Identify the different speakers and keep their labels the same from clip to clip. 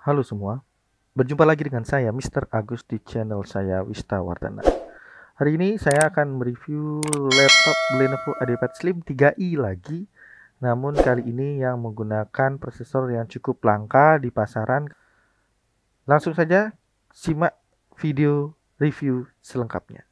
Speaker 1: Halo semua, berjumpa lagi dengan saya Mr. Agus di channel saya Wista Wardana. Hari ini saya akan mereview laptop Lenovo IdeaPad Slim 3i lagi. Namun kali ini yang menggunakan prosesor yang cukup langka di pasaran. Langsung saja simak video review selengkapnya.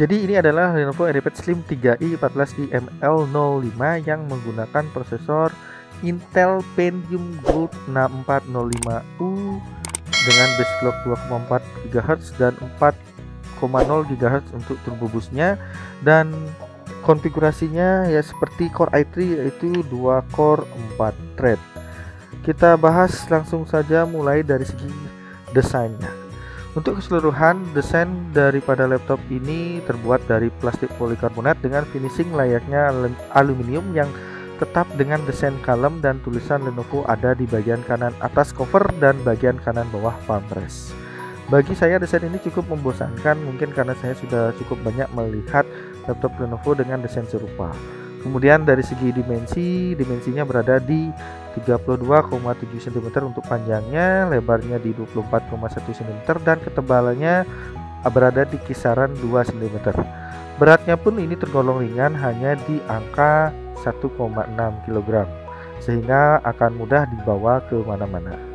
Speaker 1: Jadi ini adalah Lenovo IdeaPad Slim 3i 14i-ML05 yang menggunakan prosesor Intel Pentium Gold 6405U dengan base clock 2,4 GHz dan 4,0 GHz untuk turbo boost-nya, dan konfigurasinya ya seperti Core i3 yaitu 2 core 4 thread. Kita bahas langsung saja mulai dari segi desainnya. Untuk keseluruhan, desain daripada laptop ini terbuat dari plastik polikarbonat dengan finishing layaknya aluminium yang tetap dengan desain kalem, dan tulisan Lenovo ada di bagian kanan atas cover dan bagian kanan bawah palm rest. Bagi saya desain ini cukup membosankan, mungkin karena saya sudah cukup banyak melihat laptop Lenovo dengan desain serupa. Kemudian dari segi dimensinya berada di 32,7 cm untuk panjangnya, lebarnya di 24,1 cm, dan ketebalannya berada di kisaran 2 cm. Beratnya pun ini tergolong ringan, hanya di angka 1,6 kg, sehingga akan mudah dibawa ke mana-mana.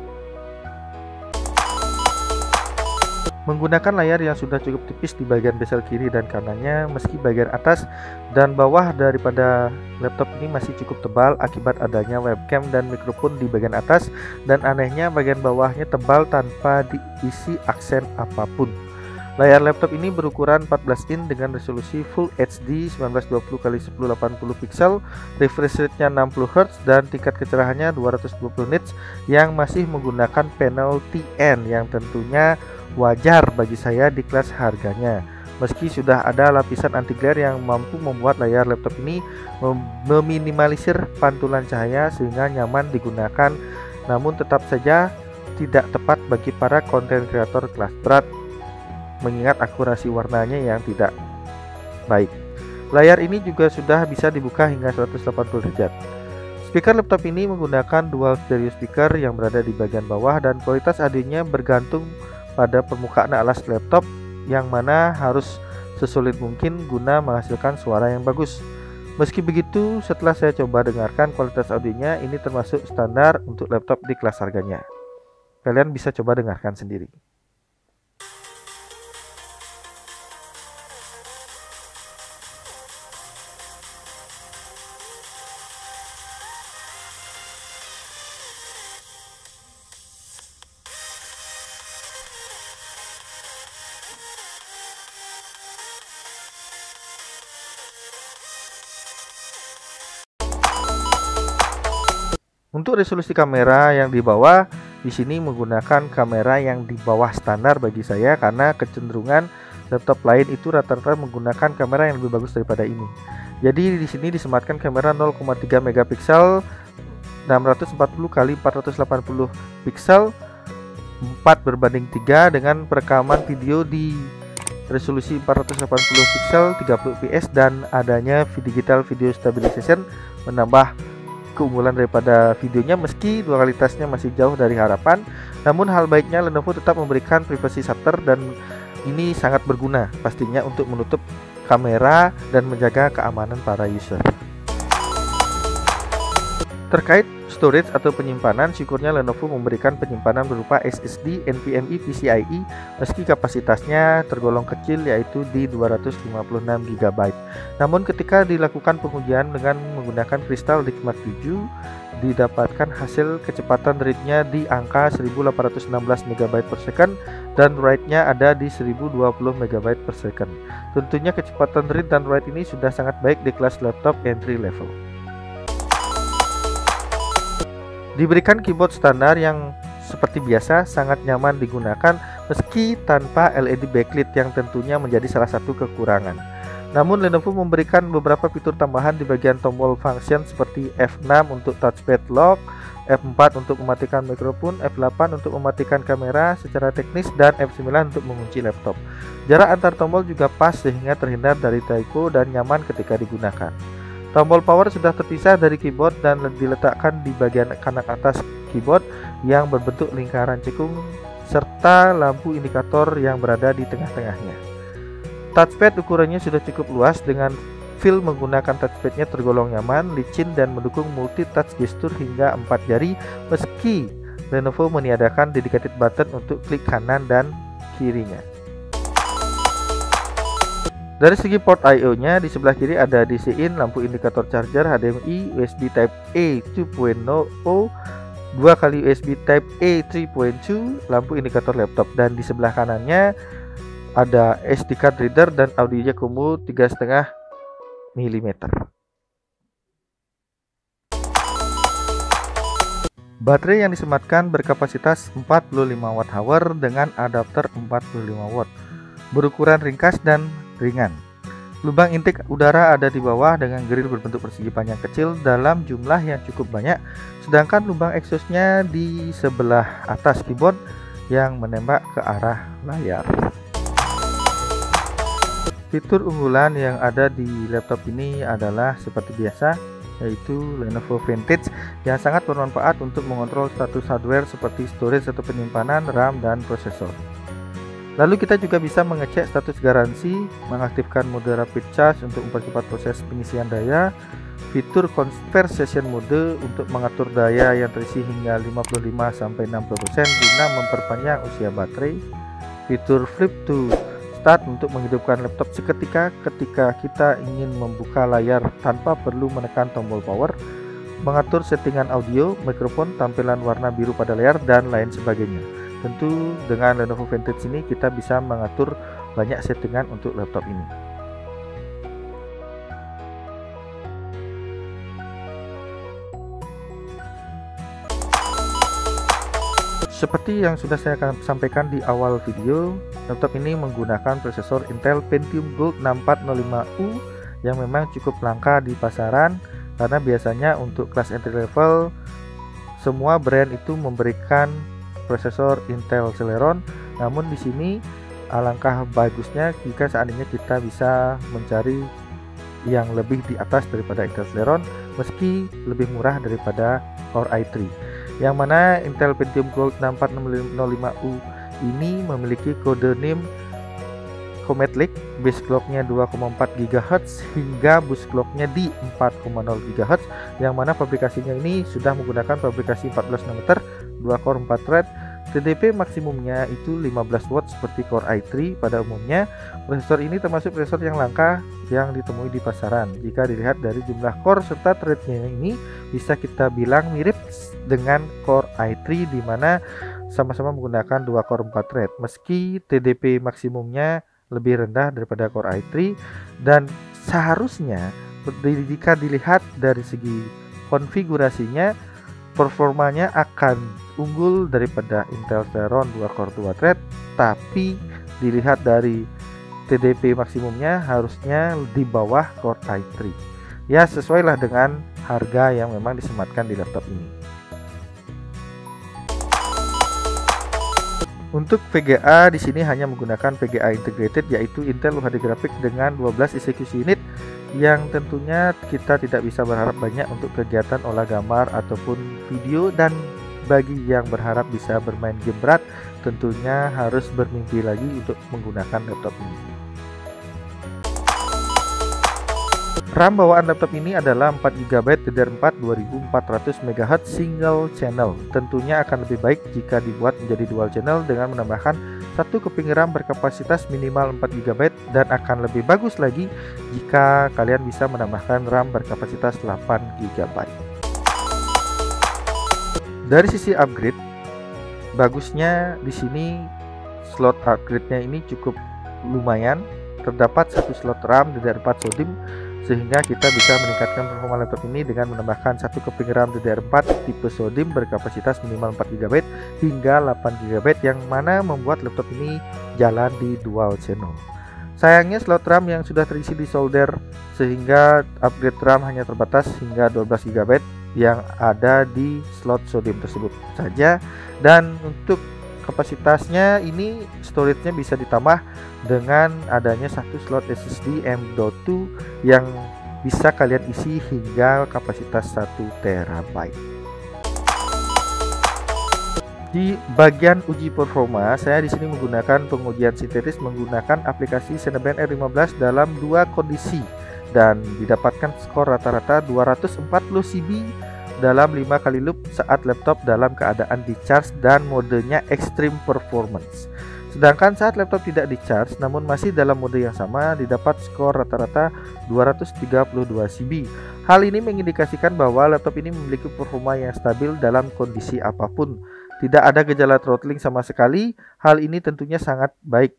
Speaker 1: Menggunakan layar yang sudah cukup tipis di bagian bezel kiri dan kanannya, meski bagian atas dan bawah daripada laptop ini masih cukup tebal akibat adanya webcam dan mikrofon di bagian atas, dan anehnya bagian bawahnya tebal tanpa diisi aksen apapun. Layar laptop ini berukuran 14 in dengan resolusi Full HD 1920x1080 pixel, refresh rate-nya 60 Hz, dan tingkat kecerahannya 220 nits yang masih menggunakan panel TN yang tentunya wajar bagi saya di kelas harganya. Meski sudah ada lapisan anti glare yang mampu membuat layar laptop ini meminimalisir pantulan cahaya sehingga nyaman digunakan, namun tetap saja tidak tepat bagi para konten kreator kelas berat mengingat akurasi warnanya yang tidak baik. Layar ini juga sudah bisa dibuka hingga 180 derajat. Speaker laptop ini menggunakan dual stereo speaker yang berada di bagian bawah, dan kualitas audionya bergantung pada permukaan alas laptop, yang mana harus sesulit mungkin guna menghasilkan suara yang bagus. Meski begitu, setelah saya coba dengarkan, kualitas audionya ini termasuk standar untuk laptop di kelas harganya. Kalian bisa coba dengarkan sendiri. Untuk resolusi kamera yang di bawah, di sini menggunakan kamera yang di bawah standar bagi saya, karena kecenderungan laptop lain itu rata-rata menggunakan kamera yang lebih bagus daripada ini. Jadi di sini disematkan kamera 0,3 megapiksel 640x480 pixel 4:3 dengan perekaman video di resolusi 480 pixel 30 fps, dan adanya digital video stabilization menambah keunggulan daripada videonya. Meski kualitasnya masih jauh dari harapan, namun hal baiknya Lenovo tetap memberikan privacy shutter, dan ini sangat berguna pastinya untuk menutup kamera dan menjaga keamanan para user. Terkait storage atau penyimpanan, syukurnya Lenovo memberikan penyimpanan berupa SSD NVMe PCIe meski kapasitasnya tergolong kecil yaitu di 256 GB. Namun ketika dilakukan pengujian dengan menggunakan Crystal Digimark 7, didapatkan hasil kecepatan read-nya di angka 1816 MB per second dan write-nya ada di 1020 MB per second. Tentunya kecepatan read dan write ini sudah sangat baik di kelas laptop entry level. Diberikan keyboard standar yang seperti biasa sangat nyaman digunakan meski tanpa LED backlit yang tentunya menjadi salah satu kekurangan. Namun Lenovo memberikan beberapa fitur tambahan di bagian tombol function seperti F6 untuk touchpad lock, F4 untuk mematikan mikrofon, F8 untuk mematikan kamera secara teknis, dan F9 untuk mengunci laptop. Jarak antar tombol juga pas sehingga terhindar dari typo dan nyaman ketika digunakan. Tombol power sudah terpisah dari keyboard dan diletakkan di bagian kanan atas keyboard yang berbentuk lingkaran cekung serta lampu indikator yang berada di tengah-tengahnya. Touchpad ukurannya sudah cukup luas dengan feel menggunakan touchpadnya tergolong nyaman, licin dan mendukung multi-touch gestur hingga 4 jari meski Lenovo meniadakan dedicated button untuk klik kanan dan kirinya. Dari segi port I/O-nya, di sebelah kiri ada DC-in, lampu indikator charger, HDMI, USB Type-A 2.0, 2 kali USB Type-A 3.2, lampu indikator laptop, dan di sebelah kanannya ada SD card reader dan audionya combo 3,5 mm. Baterai yang disematkan berkapasitas 45 Wh dengan adapter 45 watt, berukuran ringkas dan ringan. Lubang intake udara ada di bawah dengan grill berbentuk persegi panjang kecil dalam jumlah yang cukup banyak, sedangkan lubang exhaustnya di sebelah atas keyboard yang menembak ke arah layar. Fitur unggulan yang ada di laptop ini adalah seperti biasa, yaitu Lenovo Vantage yang sangat bermanfaat untuk mengontrol status hardware seperti storage atau penyimpanan, RAM, dan prosesor. Lalu kita juga bisa mengecek status garansi, mengaktifkan mode rapid charge untuk mempercepat proses pengisian daya, fitur conversation mode untuk mengatur daya yang terisi hingga 55-60% guna memperpanjang usia baterai, fitur flip to start untuk menghidupkan laptop seketika ketika kita ingin membuka layar tanpa perlu menekan tombol power, mengatur settingan audio, mikrofon, tampilan warna biru pada layar, dan lain sebagainya. Tentu dengan Lenovo Vantage ini kita bisa mengatur banyak settingan untuk laptop ini. Seperti yang sudah saya sampaikan di awal video, laptop ini menggunakan prosesor Intel Pentium Gold 6405U yang memang cukup langka di pasaran karena biasanya untuk kelas entry level semua brand itu memberikan prosesor Intel Celeron. Namun di sini alangkah bagusnya jika seandainya kita bisa mencari yang lebih di atas daripada Intel Celeron meski lebih murah daripada Core i3. Yang mana Intel Pentium Gold 6405U ini memiliki kode NIM Comet Lake, base clocknya 2,4 GHz hingga boost clocknya di 4,0 GHz, yang mana fabrikasinya ini sudah menggunakan fabrikasi 14 nanometer, 2 core 4 thread. TDP maksimumnya itu 15 watt seperti Core i3 pada umumnya. Prosesor ini termasuk prosesor yang langka yang ditemui di pasaran. Jika dilihat dari jumlah core serta threadnya ini bisa kita bilang mirip dengan Core i3 di mana sama-sama menggunakan 2 core 4 thread. Meski TDP maksimumnya lebih rendah daripada Core i3 dan seharusnya jika dilihat dari segi konfigurasinya performanya akan unggul daripada Intel Celeron 2 core 2 thread, tapi dilihat dari TDP maksimumnya harusnya di bawah Core i3. Ya, sesuailah dengan harga yang memang disematkan di laptop ini. Untuk VGA di sini hanya menggunakan VGA integrated, yaitu Intel UHD Graphics dengan 12 execution unit yang tentunya kita tidak bisa berharap banyak untuk kegiatan olah gambar ataupun video, dan bagi yang berharap bisa bermain game berat tentunya harus bermimpi lagi untuk menggunakan laptop ini. RAM bawaan laptop ini adalah 4GB DDR4 2400 MHz single channel. Tentunya akan lebih baik jika dibuat menjadi dual channel dengan menambahkan satu keping RAM berkapasitas minimal 4GB, dan akan lebih bagus lagi jika kalian bisa menambahkan RAM berkapasitas 8GB. Dari sisi upgrade, bagusnya di sini slot upgrade-nya ini cukup lumayan. Terdapat satu slot RAM DDR4 SODIMM, sehingga kita bisa meningkatkan performa laptop ini dengan menambahkan satu keping RAM DDR4 tipe SODIMM berkapasitas minimal 4GB hingga 8GB, yang mana membuat laptop ini jalan di dual channel. Sayangnya slot RAM yang sudah terisi di solder, sehingga upgrade RAM hanya terbatas hingga 12GB yang ada di slot SODIMM tersebut saja. Dan untuk kapasitasnya ini, storage-nya bisa ditambah dengan adanya satu slot SSD M.2 yang bisa kalian isi hingga kapasitas 1 TB. Di bagian uji performa, saya di sini menggunakan pengujian sintetis menggunakan aplikasi Cinebench R15 dalam dua kondisi, dan didapatkan skor rata-rata 240 CB dalam 5 kali loop saat laptop dalam keadaan di charge dan modenya Extreme Performance. Sedangkan saat laptop tidak di charge namun masih dalam mode yang sama, didapat skor rata-rata 232 CB. Hal ini mengindikasikan bahwa laptop ini memiliki performa yang stabil dalam kondisi apapun. Tidak ada gejala throttling sama sekali. Hal ini tentunya sangat baik.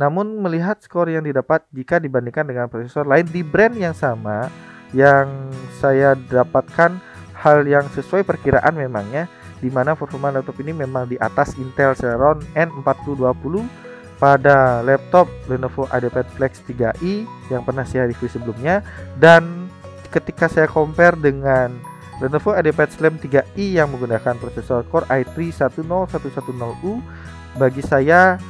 Speaker 1: Namun melihat skor yang didapat jika dibandingkan dengan prosesor lain di brand yang sama, yang saya dapatkan hal yang sesuai perkiraan memangnya, di mana performa laptop ini memang di atas Intel Celeron N4020 pada laptop Lenovo IdeaPad Flex 3i yang pernah saya review sebelumnya. Dan ketika saya compare dengan Lenovo IdeaPad Slim 3i yang menggunakan prosesor Core i3 10110U, bagi saya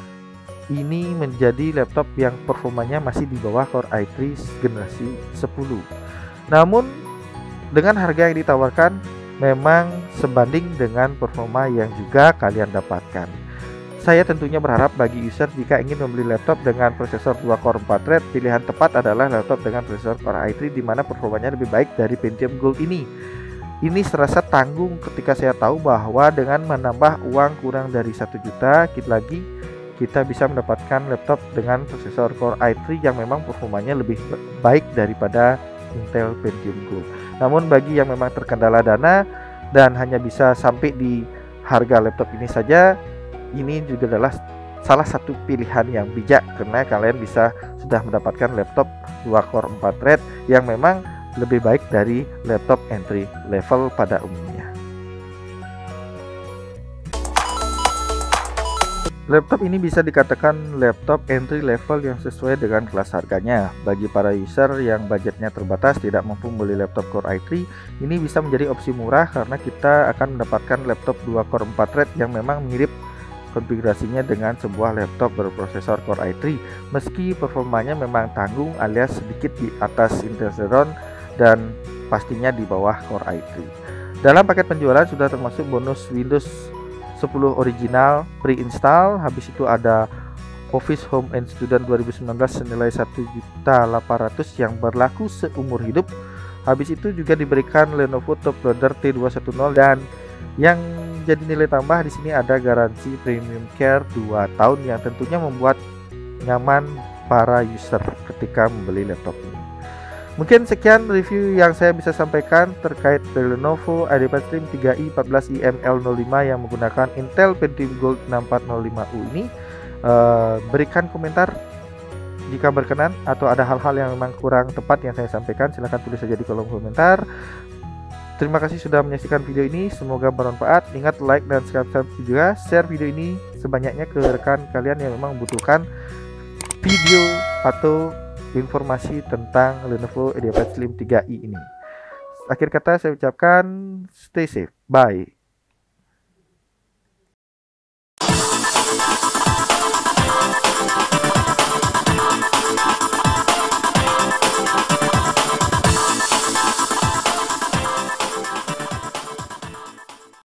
Speaker 1: ini menjadi laptop yang performanya masih di bawah Core i3 generasi 10. Namun dengan harga yang ditawarkan memang sebanding dengan performa yang juga kalian dapatkan. Saya tentunya berharap bagi user jika ingin membeli laptop dengan prosesor 2 core 4 thread, pilihan tepat adalah laptop dengan prosesor Core i3 di mana performanya lebih baik dari Pentium Gold ini. Ini serasa tanggung ketika saya tahu bahwa dengan menambah uang kurang dari 1 juta kita bisa mendapatkan laptop dengan prosesor Core i3 yang memang performanya lebih baik daripada Intel Pentium Gold. Namun bagi yang memang terkendala dana dan hanya bisa sampai di harga laptop ini saja, ini juga adalah salah satu pilihan yang bijak, karena kalian bisa sudah mendapatkan laptop 2 core 4 thread yang memang lebih baik dari laptop entry level pada umumnya. Laptop ini bisa dikatakan laptop entry level yang sesuai dengan kelas harganya. Bagi para user yang budgetnya terbatas tidak mampu membeli laptop Core i3, ini bisa menjadi opsi murah karena kita akan mendapatkan laptop 2 core 4 thread yang memang mirip konfigurasinya dengan sebuah laptop berprosesor Core i3, meski performanya memang tanggung alias sedikit di atas Intel Celeron dan pastinya di bawah Core i3. Dalam paket penjualan sudah termasuk bonus Windows 10 original pre-install. Habis itu ada Office Home and Student 2019 senilai 1.800.000 yang berlaku seumur hidup. Habis itu juga diberikan Lenovo Top Loader T210, dan yang jadi nilai tambah di sini ada garansi Premium Care 2 tahun yang tentunya membuat nyaman para user ketika membeli laptop ini. Mungkin sekian review yang saya bisa sampaikan terkait Lenovo IdeaPad Slim 3i 14i-ML05 yang menggunakan Intel Pentium Gold 6405U ini. Berikan komentar jika berkenan, atau ada hal-hal yang memang kurang tepat yang saya sampaikan, silahkan tulis saja di kolom komentar. Terima kasih sudah menyaksikan video ini, semoga bermanfaat. Ingat like dan subscribe juga, share video ini sebanyaknya ke rekan kalian yang memang membutuhkan video atau informasi tentang Lenovo IdeaPad Slim 3i ini. Akhir kata saya ucapkan stay safe, bye.